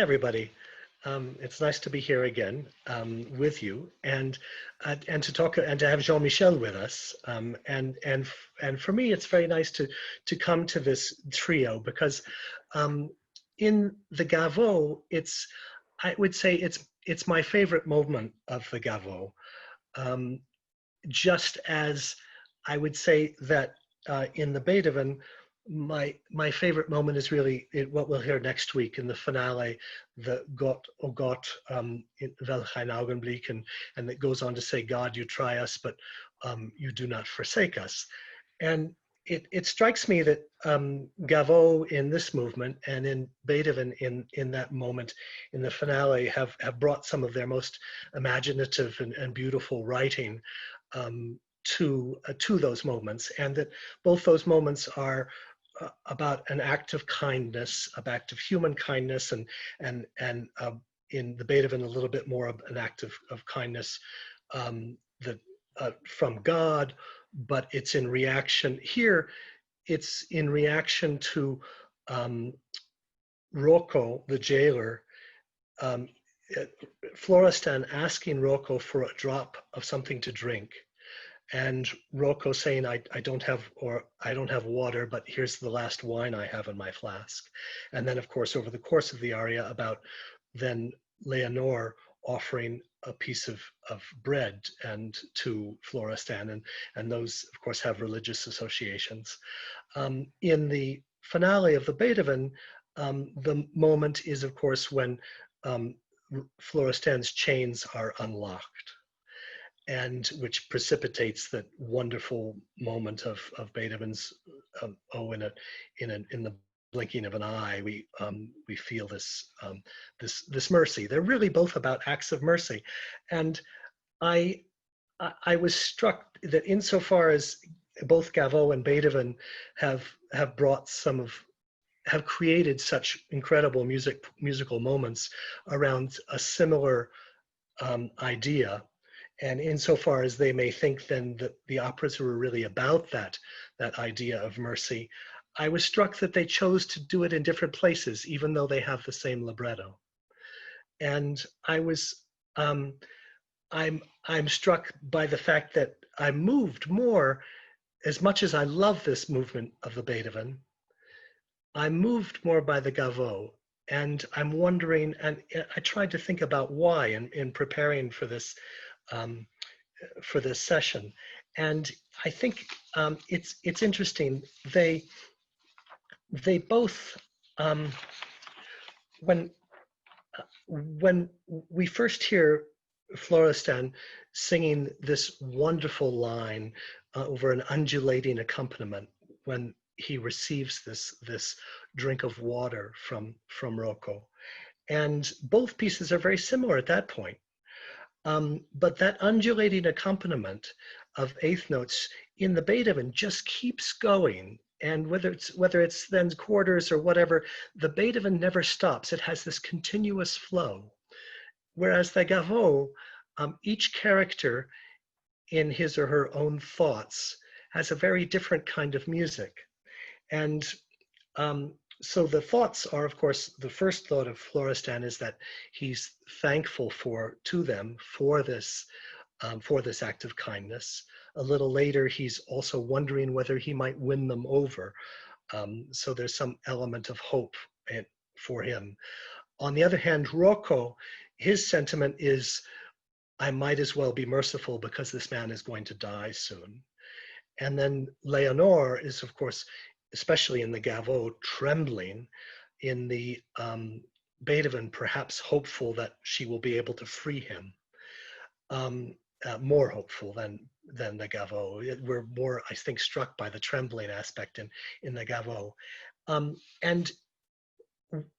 everybody. It's nice to be here again with you, and to talk and to have Jean-Michel with us. And for me, it's very nice to come to this trio because um, in the Gaveau, I would say it's my favorite moment of the Gaveau. Um, just as I would say that in the Beethoven, my favorite moment is really what we'll hear next week in the finale, the Gott, oh Gott, in welch ein Augenblick, and it goes on to say, God, you try us, but you do not forsake us. And it strikes me that Gaveau in this movement and in Beethoven in that moment in the finale have brought some of their most imaginative and beautiful writing to those moments, and that both those moments are about an act of kindness, an act of human kindness, and in the Beethoven a little bit more of an act of kindness that from God, but it's in reaction here. It's in reaction to um, Rocco, the jailer, um, Florestan asking Rocco for a drop of something to drink, and Rocco saying, I don't have, or I don't have water, but here's the last wine I have in my flask. And then, of course, over the course of the aria, about then Leonore offering a piece of bread and to Florestan, and those, of course, have religious associations. In the finale of the Beethoven, the moment is, of course, when um, Florestan's chains are unlocked, and which precipitates that wonderful moment of Beethoven's in the blinking of an eye, we feel this mercy. They're really both about acts of mercy, and I I was struck that insofar as both Gaveau and Beethoven have brought have created such incredible musical moments around a similar idea. And insofar as they may think then that the operas were really about that idea of mercy, I was struck that they chose to do it in different places, even though they have the same libretto. And um, I'm struck by the fact that I'm moved more, as much as I love this movement of the Beethoven, I'm moved more by the Gaveau. And I'm wondering, and I tried to think about why in preparing um, for this session. And I think it's interesting. They both when when we first hear Florestan singing this wonderful line over an undulating accompaniment when he receives this drink of water from Rocco, and both pieces are very similar at that point. But that undulating accompaniment of eighth notes in the Beethoven just keeps going. And whether it's then quarters or whatever, the Beethoven never stops. It has this continuous flow. Whereas the Gaveau, each character in his or her own thoughts has a very different kind of music. And so the thoughts are, of course, the first thought of Florestan is that he's thankful to them for this act of kindness. A little later, he's also wondering whether he might win them over. So there's some element of hope for him. On the other hand, Rocco, his sentiment is, I might as well be merciful because this man is going to die soon. And then Leonore is, of course, especially in the Gaveau, trembling. In the Beethoven, perhaps hopeful that she will be able to free him. More hopeful than the Gaveau. We're more, I think, struck by the trembling aspect in the Gaveau. And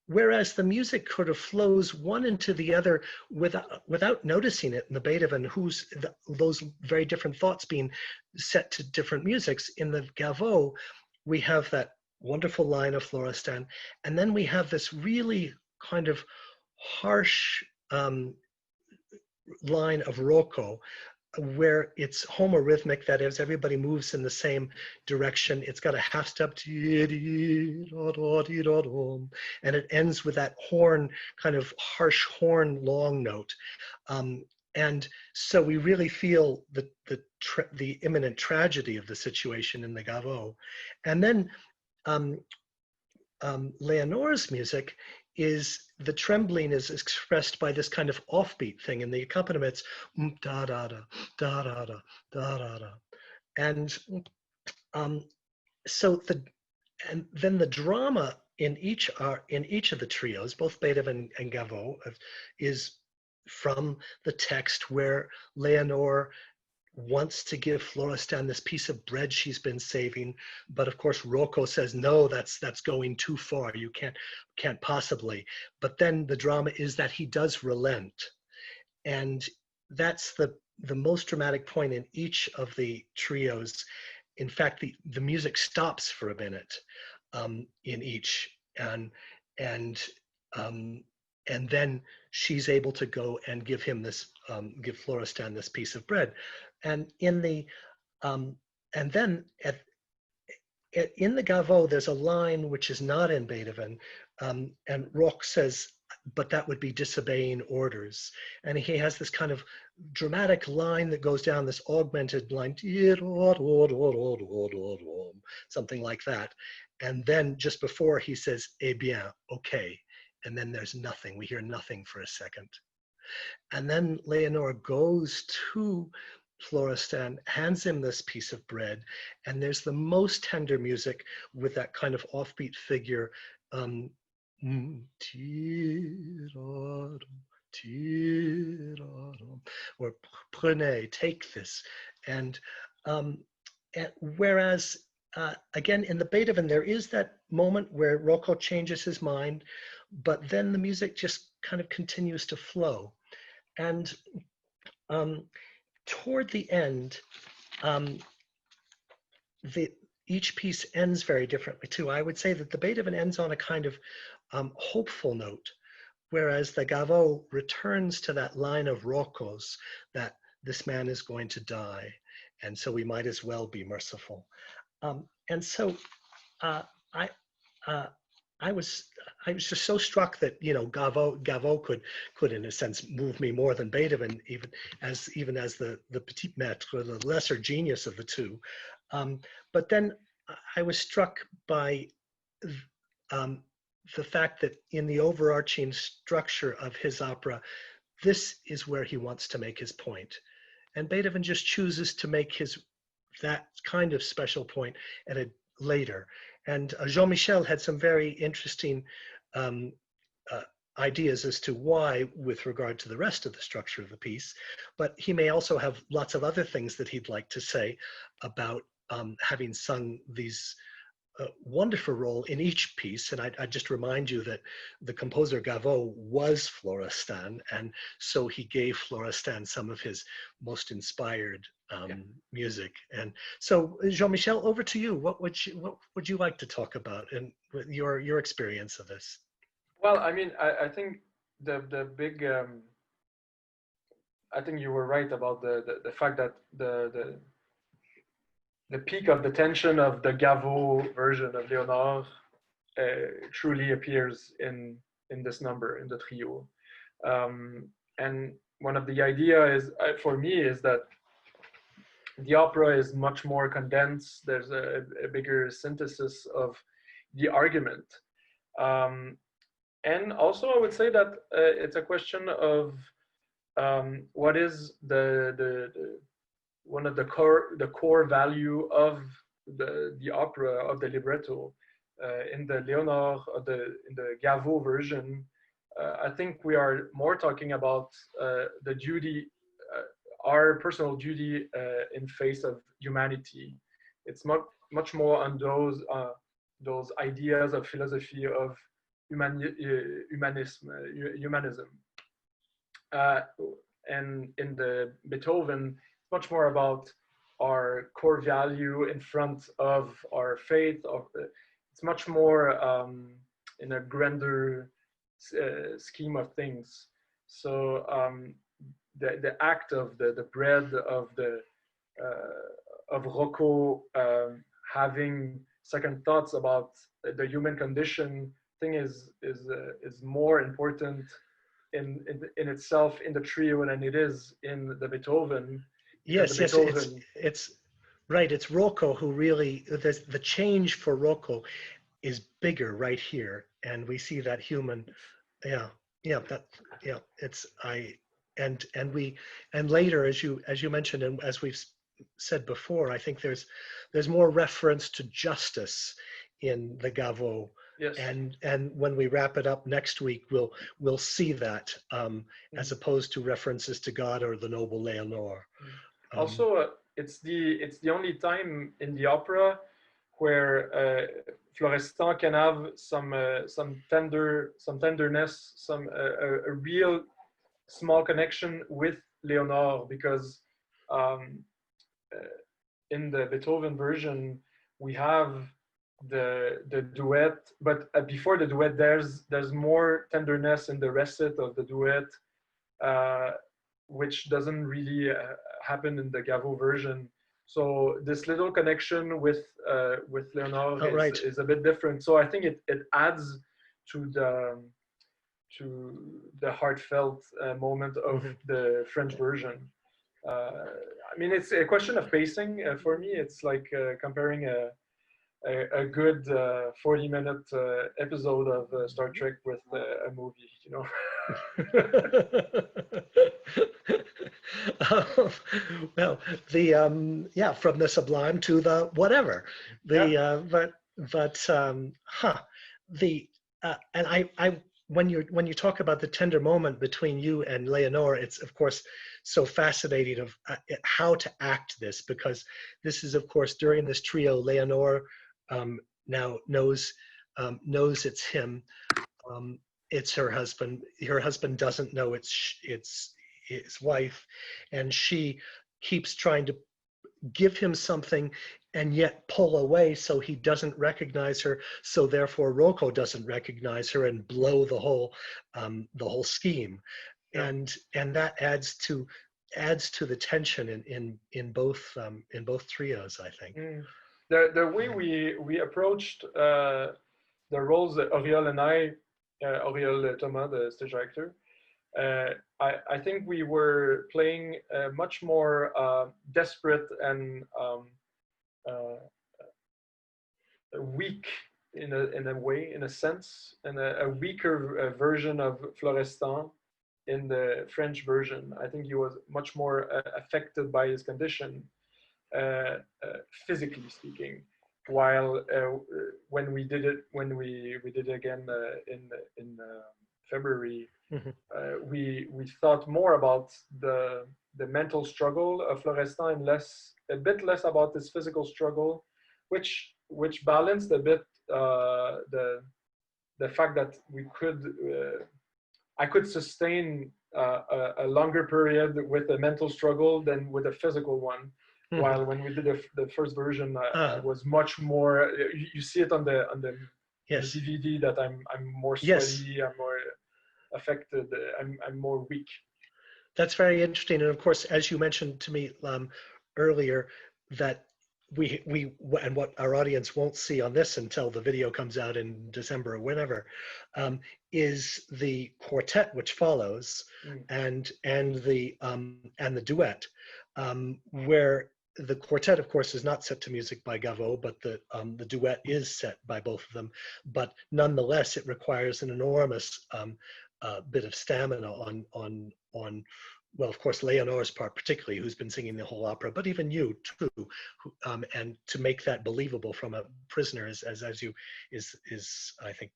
whereas the music sort of flows one into the other without noticing it in the Beethoven, those very different thoughts being set to different musics. In the Gaveau, we have that wonderful line of Florestan, and then we have this really kind of harsh line of Rocco, where it's homorhythmic, that is, everybody moves in the same direction. It's got a half step, and it ends with that horn, kind of harsh horn long note. And so we really feel the imminent tragedy of the situation in the gavotte. And then Leonore's music is, the trembling is expressed by this kind of offbeat thing, and the accompaniments da da da da da da da da da, and so then the drama in each of the trios, both Beethoven and Gavotte, is from the text where Leonore wants to give Florestan this piece of bread she's been saving, but of course Rocco says, no, that's going too far. You can't possibly. But then the drama is that he does relent, and that's the most dramatic point in each of the trios. In fact, the music stops for a minute in each, and then she's able to go and give him this, give Florestan this piece of bread. And in the and then in the gavotte, there's a line which is not in Beethoven, and Roch says, but that would be disobeying orders. And he has this kind of dramatic line that goes down, this augmented line, something like that. And then just before he says, eh bien, okay. And then there's nothing. We hear nothing for a second. And then Leonore goes to Florestan, hands him this piece of bread, and there's the most tender music with that kind of offbeat figure, or prenez, take this. And whereas again in the Beethoven, there is that moment where Rocco changes his mind, but then the music just kind of continues to flow. And toward the end, each piece ends very differently too. I would say that the Beethoven ends on a kind of hopeful note, whereas the gavotte returns to that line of Rocco's, that this man is going to die, and so we might as well be merciful. And so I was just so struck that, you know, Gavotte could in a sense move me more than Beethoven, even as the petit maître, the lesser genius of the two. But then I was struck by the fact that in the overarching structure of his opera, this is where he wants to make his point, and Beethoven just chooses to make that kind of special point at a later. And Jean-Michel had some very interesting ideas as to why with regard to the rest of the structure of the piece, but he may also have lots of other things that he'd like to say about having sung these wonderful role in each piece. And I just remind you that the composer Gavotte was Florestan, and so he gave Florestan some of his most inspired music. And so, Jean-Michel, over to you. What would you like to talk about and your experience of this? Well, I mean, I think the big I think you were right about the fact that the peak of the tension of the Gavotte version of Leonore truly appears in this number, in the trio. And one of the ideas for me is that the opera is much more condensed. There's a bigger synthesis of the argument. And also I would say that it's a question of what is one of the core value of the opera, of the libretto. In the Leonore, in the Gavotte version, I think we are more talking about the duty, our personal duty in face of humanity. It's much more on those ideas of philosophy of humanism. And in the Beethoven, much more about our core value in front of our faith. It's much more in a grander scheme of things. So the act of the bread of Rocco having second thoughts about the human condition thing is more important in itself in the trio than it is in the Beethoven. Because Yes, the yes, Beethoven, it's right. It's Rocco who really the change for Rocco is bigger right here, and we see that human. Yeah, yeah, that yeah. It's I and we and later, as you mentioned, and as we've said before, I think there's more reference to justice in the Gaveau. yes. And when we wrap it up next week, we'll see that as opposed to references to God or the noble Leonore. Also, it's the only time in the opera where Florestan can have some tenderness, a real small connection with Leonore, because um, in the Beethoven version we have the duet, but before the duet there's more tenderness in the recit of the duet, uh, which doesn't really happen in the Gaveau version. So this little connection with Leonore Oh, right. is a bit different. So I think it adds to the heartfelt moment of the French version. I mean, it's a question of pacing. For me, it's like comparing a good 40-minute episode of Star Trek with a movie, you know. Well, the yeah, from the sublime to the whatever. The Yeah. huh, the and I when you talk about the tender moment between you and Leonore, it's of course so fascinating of how to act this, because this is of course during this trio Leonore now knows it's him. It's her husband. Her husband doesn't know it's his wife, and she keeps trying to give him something and yet pull away so he doesn't recognize her. So therefore Rocco doesn't recognize her and blow the whole scheme, Yeah. and that adds to the tension in both trios, I think. The way we approached the roles that Oriol and I, Oriol Thomas, the stage director, I think we were playing much more desperate and weak in a way, in a sense, and a weaker version of Florestan in the French version. I think he was much more affected by his condition, physically speaking. While when we did it again in February, we thought more about the mental struggle of Florestan and a bit less about his physical struggle, which balanced a bit the fact that I could sustain a longer period with a mental struggle than with a physical one. While when we did the first version, I was much more. You see it on the Yes. the DVD that I'm more sweaty. Yes. I'm more affected. I'm more weak. That's very interesting, and of course, as you mentioned to me earlier, that we and what our audience won't see on this until the video comes out in December or whenever, is the quartet which follows, and the duet, where the quartet, of course, is not set to music by Gaveau, but the duet is set by both of them. But nonetheless, it requires an enormous bit of stamina on well, of course, Leonore's part particularly, who's been singing the whole opera, but even you too, and to make that believable from a prisoner is I think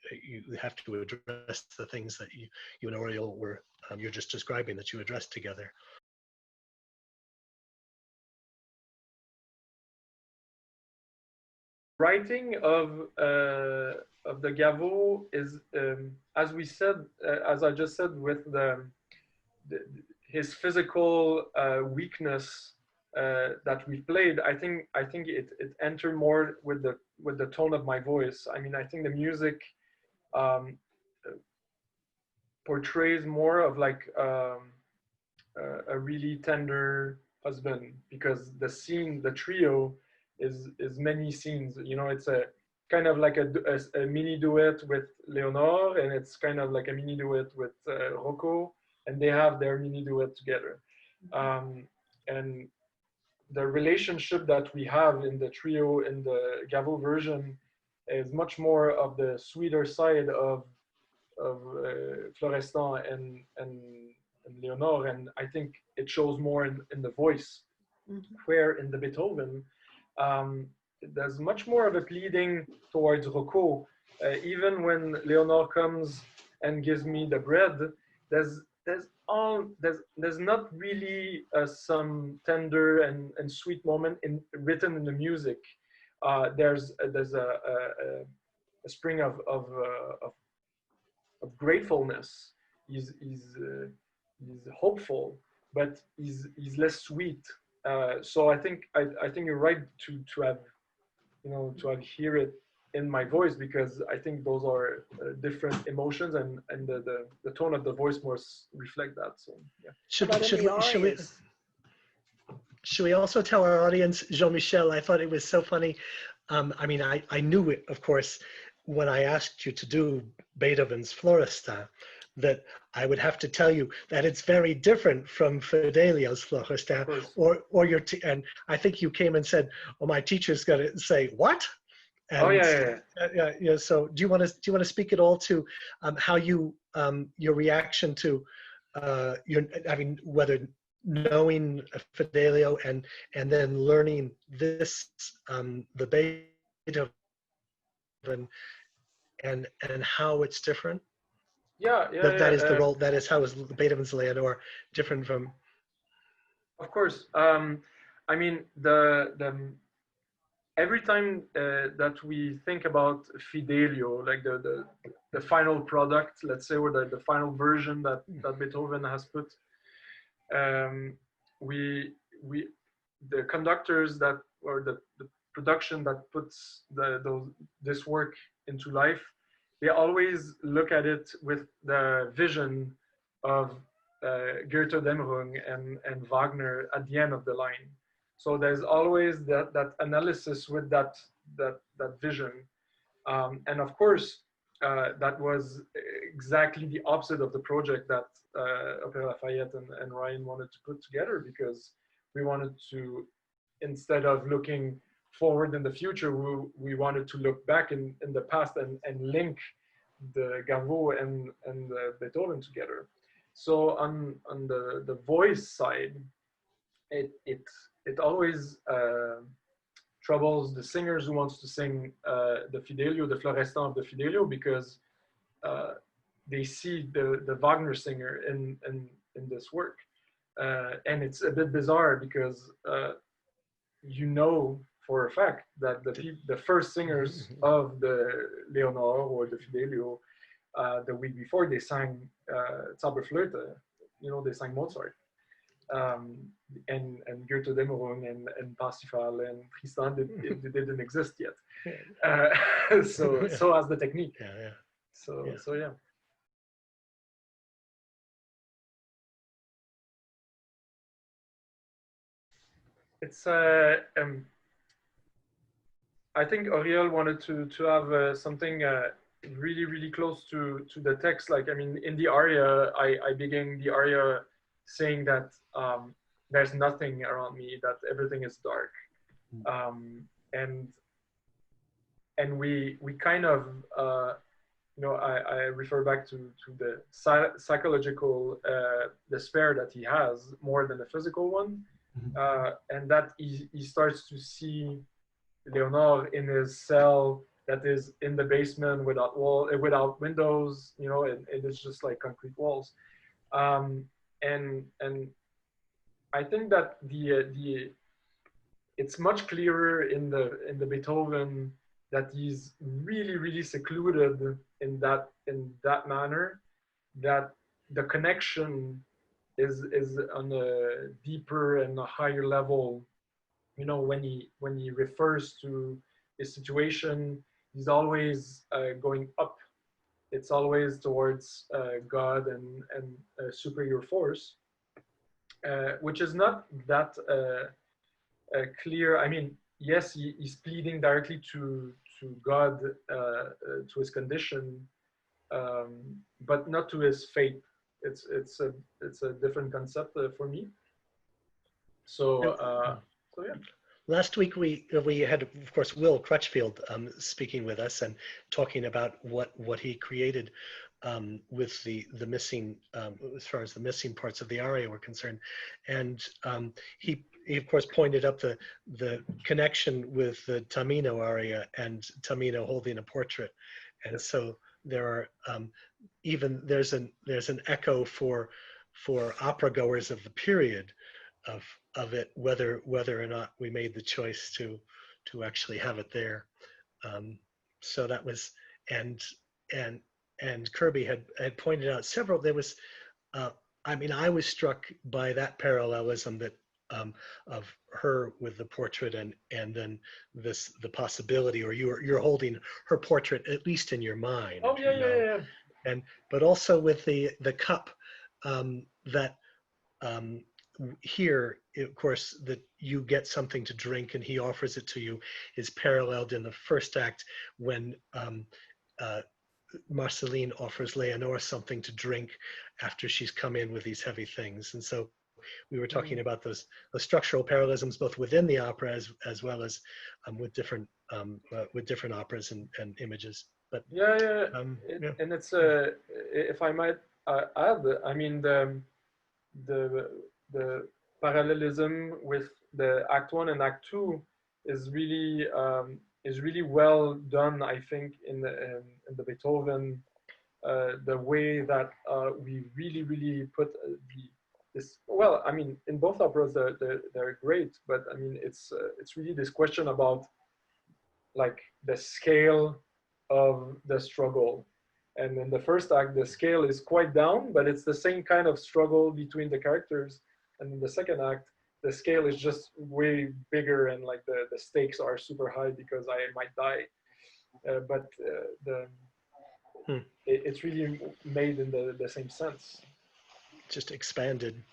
you have to address the things that you and Oriol were you're just describing, that you addressed together. Writing of the Gaveau is, as we said, as I just said, with his physical weakness that we played. I think it entered more with the tone of my voice. I mean, I think the music portrays more of like a really tender husband, because the scene, the trio, is many scenes. You know, it's a kind of like a mini duet with Leonore, and it's kind of like a mini duet with Rocco, and they have their mini duet together. And the relationship that we have in the trio in the Gaveau version is much more of the sweeter side of Florestan and Leonore, and I think it shows more in the voice. Where in the Beethoven, there's much more of a pleading towards Rocco. Even when Leonore comes and gives me the bread, there's not really some tender and sweet moment written in the music. There's a spring of gratefulness. He's hopeful, but he's less sweet. So I think you're right to have, you know, to have hear it in my voice, because I think those are different emotions, and the tone of the voice must reflect that. So yeah. Should we also tell our audience, Jean-Michel, I thought it was so funny. I mean, I knew it, of course, when I asked you to do Beethoven's Florestan, that I would have to tell you that it's very different from Fidelio's Florestan, or your and I think you came and said, "Oh, my teacher's going to say what?" And oh yeah. Yeah. So do you want to speak at all to how you your reaction to whether knowing Fidelio and then learning this the Beethoven and how it's different? That is the role. That is how is Beethoven's Leonore different from? Of course. I mean, every time that we think about Fidelio, like the final product, let's say, or the final version that Beethoven has put, the conductors that, or the production that puts this work into life, they always look at it with the vision of Goethe Dämmerung and Wagner at the end of the line. So there's always that analysis with that vision. And of course, that was exactly the opposite of the project that Opéra Lafayette and Ryan wanted to put together, because we wanted to, instead of looking forward in the future, we wanted to look back in the past and link the Gaveau and the Beethoven together. So on the voice side, it always troubles the singers who wants to sing the Fidelio, the Florestan of the Fidelio, because they see the Wagner singer in this work. And it's a bit bizarre, because you know for a fact that the first singers of the Leonore or the Fidelio, the week before, they sang Zauberflöte, you know, they sang Mozart. And Goethe Dämmerung and Parsifal and Tristan, they didn't exist yet. So as the technique. Yeah. So yeah. It's I think Auriel wanted to have something really close to the text. Like, I mean, in the aria, I begin the aria saying that there's nothing around me, that everything is dark, and we kind of you know, I refer back to the psychological despair that he has more than the physical one, and that he starts to see Leonore in his cell that is in the basement without windows, you know, and it's just like concrete walls. And I think that it's much clearer in the Beethoven that he's really secluded in that manner, that the connection is on a deeper and a higher level. You know, when he refers to his situation, he's always going up. It's always towards God and superior force. which is not that clear. I mean, yes, he's pleading directly to God, to his condition, but not to his fate. It's a different concept for me. So so yeah. Last week we had, of course, Will Crutchfield speaking with us and talking about what he created with the missing, as far as the missing parts of the aria were concerned, and he of course pointed up the connection with the Tamino aria and Tamino holding a portrait, and so there are even there's an echo for opera goers of the period of it, whether or not we made the choice to actually have it there. So that was, and Kirby had pointed out several. There was, I mean, I was struck by that parallelism that of her with the portrait, and then the possibility, or you're holding her portrait at least in your mind. Oh yeah, yeah. And but also with the cup that. Here, of course, that you get something to drink and he offers it to you is paralleled in the first act when Marceline offers Leonore something to drink after she's come in with these heavy things. And so we were talking about those structural parallelisms both within the opera as well as with different operas and images. But yeah. And it's if I might add, I mean the parallelism with the Act 1 and Act 2 is really well done. I think in the Beethoven, the way that we really put this. Well, I mean, in both operas they're great, but I mean it's really this question about like the scale of the struggle. And in the first act, the scale is quite down, but it's the same kind of struggle between the characters. And in the second act, the scale is just way bigger, and like the stakes are super high because I might die. It's really made in the same sense. Just expanded.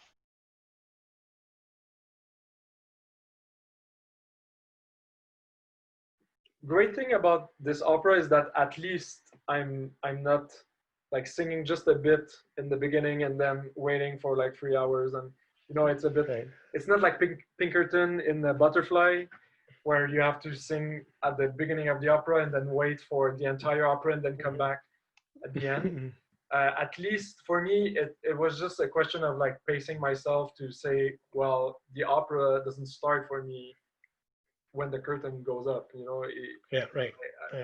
Great thing about this opera is that at least I'm not like singing just a bit in the beginning and then waiting for like 3 hours, and you know it's a bit right. It's not like Pinkerton in the Butterfly where you have to sing at the beginning of the opera and then wait for the entire opera and then come back at the end. At least for me it was just a question of like pacing myself to say, well, the opera doesn't start for me when the curtain goes up, you know. Yeah, right.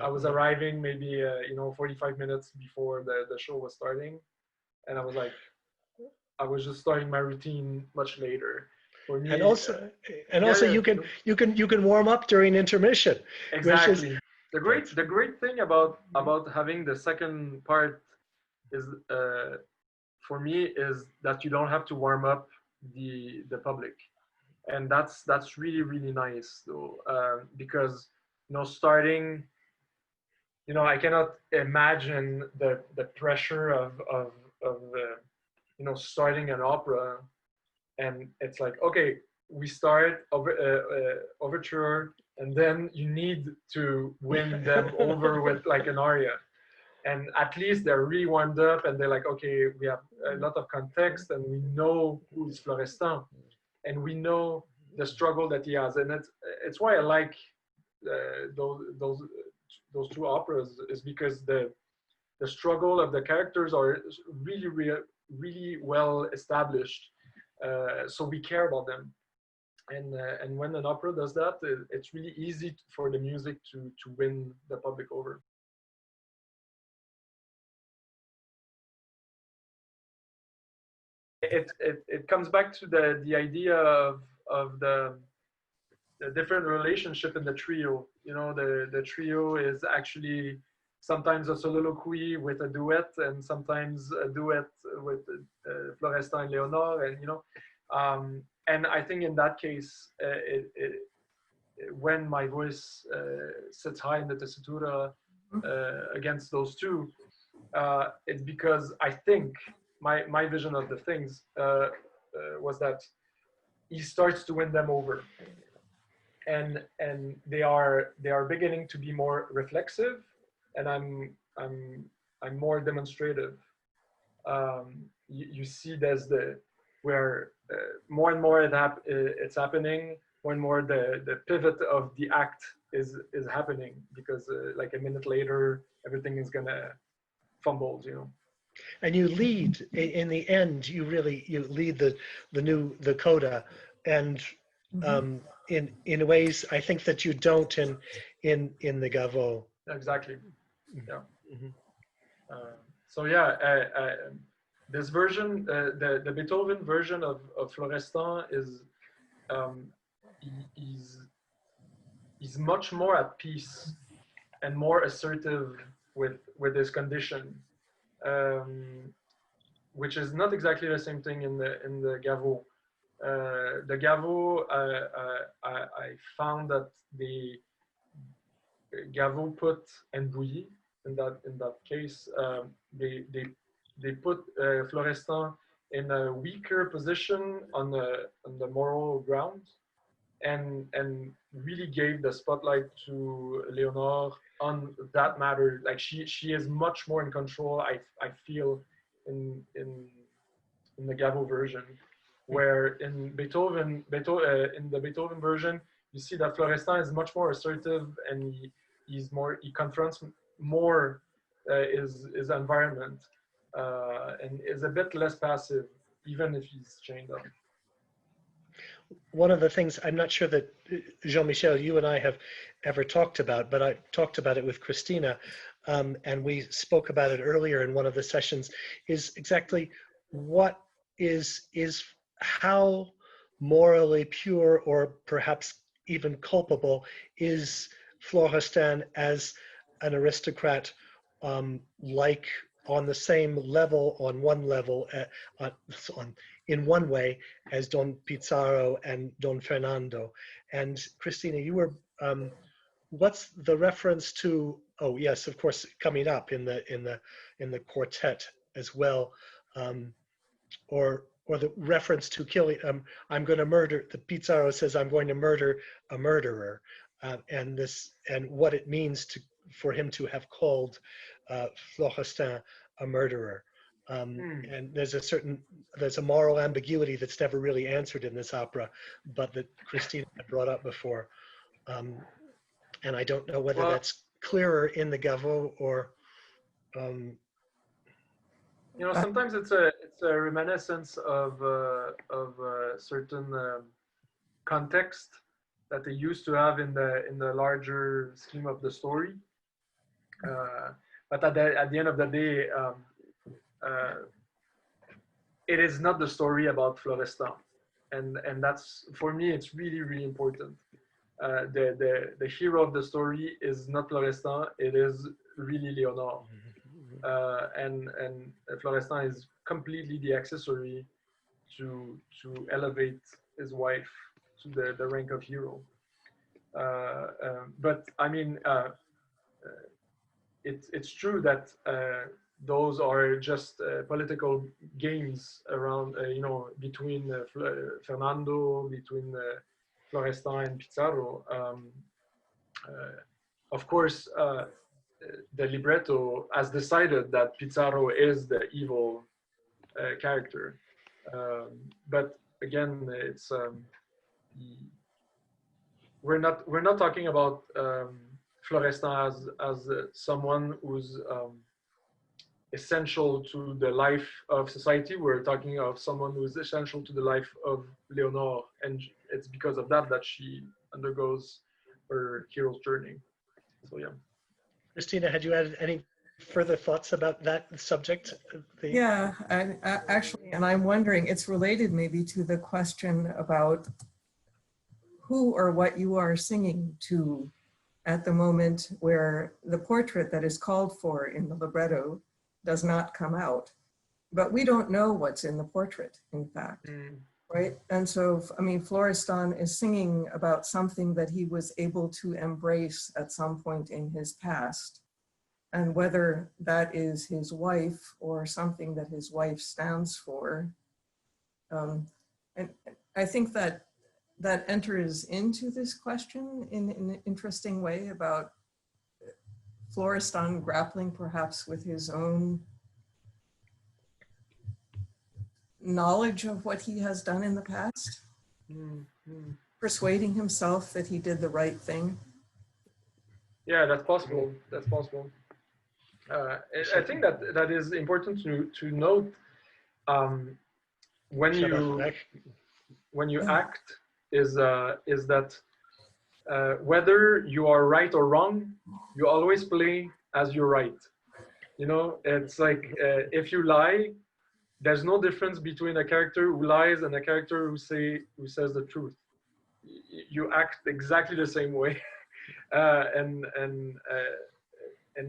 I was arriving maybe 45 minutes before the show was starting, and I was like, I was just starting my routine much later. For me, and also you can warm up during intermission. Exactly. The great thing about having the second part is for me is that you don't have to warm up the public. And that's really nice though, because starting, I cannot imagine the pressure of starting an opera, and it's like, okay, we start overture, and then you need to win them over with like an aria, and at least they're really warmed up and they're like, okay, we have a lot of context and we know who is Florestan, and we know the struggle that he has, and it's why I like those two operas, is because the struggle of the characters are really well established, so we care about them, and when an opera does that, it's really easy for the music to win the public over. It comes back to the idea of the different relationship in the trio. The trio is actually sometimes a soliloquy with a duet, and sometimes a duet with Florestan and Leonore, and I think in that case, when my voice sits high in the tessitura against those two, it's because I think my vision of the things was that he starts to win them over, and they are beginning to be more reflexive, and I'm more demonstrative. You see where more and more it's happening, more and more the pivot of the act is happening, because like a minute later everything is gonna fumble, you know. And you lead in the end. You lead the coda, and in ways I think that you don't in the Gaveau. Exactly. Yeah. Mm-hmm. So yeah, this version, the Beethoven version of Florestan is he's much more at peace and more assertive with his condition, which is not exactly the same thing in the Gaveau. The Gaveau, I found that the Gaveau put and Bouilly in that case, they put Florestan in a weaker position on the moral ground, and really gave the spotlight to Leonore on that matter. Like she is much more in control, I feel, in the Gaveau version, where in in the Beethoven version, you see that Florestan is much more assertive, and he confronts more his environment, and is a bit less passive, even if he's chained up. One of the things, I'm not sure that Jean-Michel, you and I have ever talked about, but I talked about it with Christina, and we spoke about it earlier in one of the sessions, is exactly what is how morally pure, or perhaps even culpable, is Florestan as an aristocrat, like on the same level, on one level, in one way, as Don Pizarro and Don Fernando. And Christina, you were, what's the reference to? Oh yes, of course, coming up in the quartet as well, or the reference to killing. I'm going to murder. The Pizarro says, "I'm going to murder a murderer," and what it means for him to have called Florestan a murderer. And there's a moral ambiguity that's never really answered in this opera, but that Christina had brought up before. And I don't know whether that's clearer in the Gaveau or. Sometimes it's a reminiscence of certain context that they used to have in the larger scheme of the story. But at the end of the day, it is not the story about Florestan, and that's, for me, it's really, really important. The hero of the story is not Florestan; it is really Leonore, and Florestan is completely the accessory to elevate his wife to the rank of hero. But I mean, it's true that those are just political games around, between Fernando, between Florestan and Pizarro. Of course, the libretto has decided that Pizarro is the evil character. But again, it's we're not talking about Florestan as someone who's essential to the life of society. We're talking of someone who is essential to the life of Leonore, and it's because of that she undergoes her hero's journey. So yeah. Christina, had you added any further thoughts about that subject? Yeah, actually, and I'm wondering, it's related maybe to the question about who or what you are singing to at the moment where the portrait that is called for in the libretto does not come out. But we don't know what's in the portrait, in fact, right? And so, I mean, Florestan is singing about something that he was able to embrace at some point in his past. And whether that is his wife or something that his wife stands for, And I think that that enters into this question in an interesting way about Florestan grappling perhaps with his own knowledge of what he has done in the past, persuading himself that he did the right thing. Yeah, that's possible. That's possible. I think that that is important to note. When you act is that whether you are right or wrong, you always play as you're right. You know, it's like if you lie, there's no difference between a character who lies and a character who says the truth. You act exactly the same way, and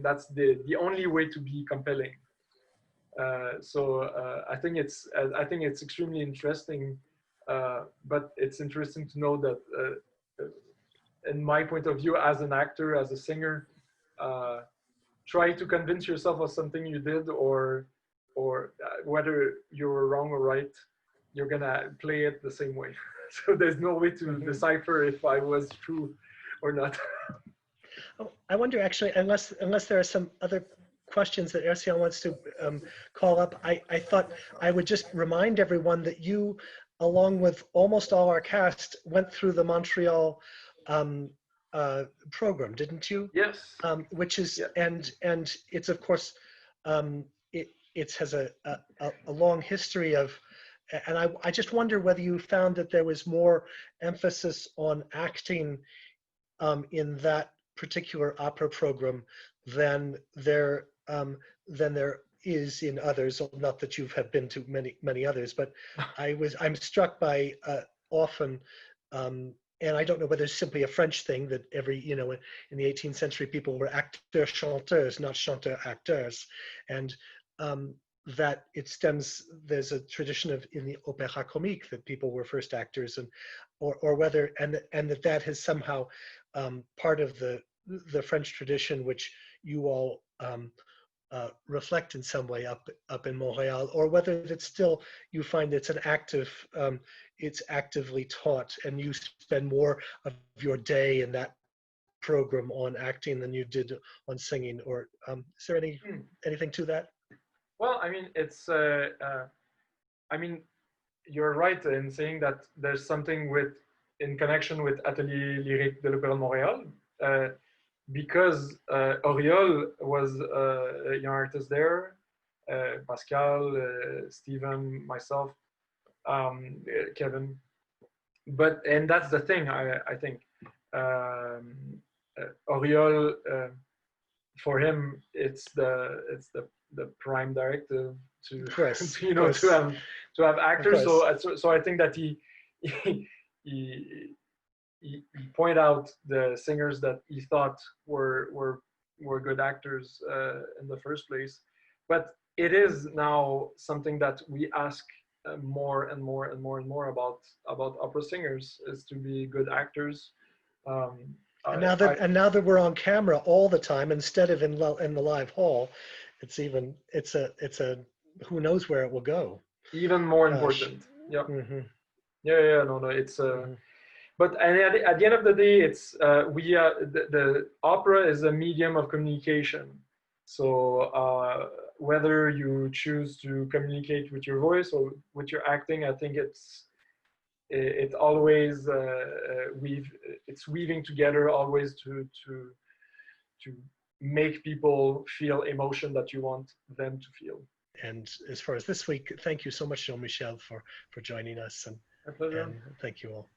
that's the only way to be compelling. I think it's extremely interesting, but it's interesting to know that in my point of view as an actor, as a singer, try to convince yourself of something you did, or whether you're wrong or right, you're gonna play it the same way. So there's no way to decipher if I was true or not. Oh, I wonder actually, unless there are some other questions that RCL wants to call up, I thought I would just remind everyone that you, along with almost all our cast, went through the Montreal program, didn't you? Yes. Which is, yeah. and it's of course, it has a long history of, and I just wonder whether you found that there was more emphasis on acting in that particular opera program than there is in others. Not that you have been to many others, but I'm struck by often, and I don't know whether it's simply a French thing that in the 18th century people were acteurs chanteurs, not chanteurs acteurs, and that it stems, there's a tradition of in the opéra comique that people were first actors, and or whether and that has somehow part of the French tradition which you all reflect in some way up in Montreal, or whether it's still you find it's an active, it's actively taught, and you spend more of your day in that program on acting than you did on singing, or is there anything to that? Well, I mean, it's you're right in saying that there's something in connection with Atelier Lyrique de l'Opéra de Montréal, because Oriol was a young artist there, Pascal, Stephen, myself, Kevin. And that's the thing, I think. Oriol, for him, it's the prime directive to to have actors. So I think that he point out the singers that he thought were good actors in the first place. But it is now something that we ask more and more and more and more about opera singers, is to be good actors. And now that we're on camera all the time instead of in the live hall, it's a who knows where it will go. Even more important. Yeah. Mm-hmm. Yeah. No. It's But at the end of the day, it's the opera is a medium of communication. So whether you choose to communicate with your voice or with your acting, I think it always it's weaving together always to make people feel emotion that you want them to feel. And as far as this week, thank you so much, Jean-Michel, for joining us, and thank you all.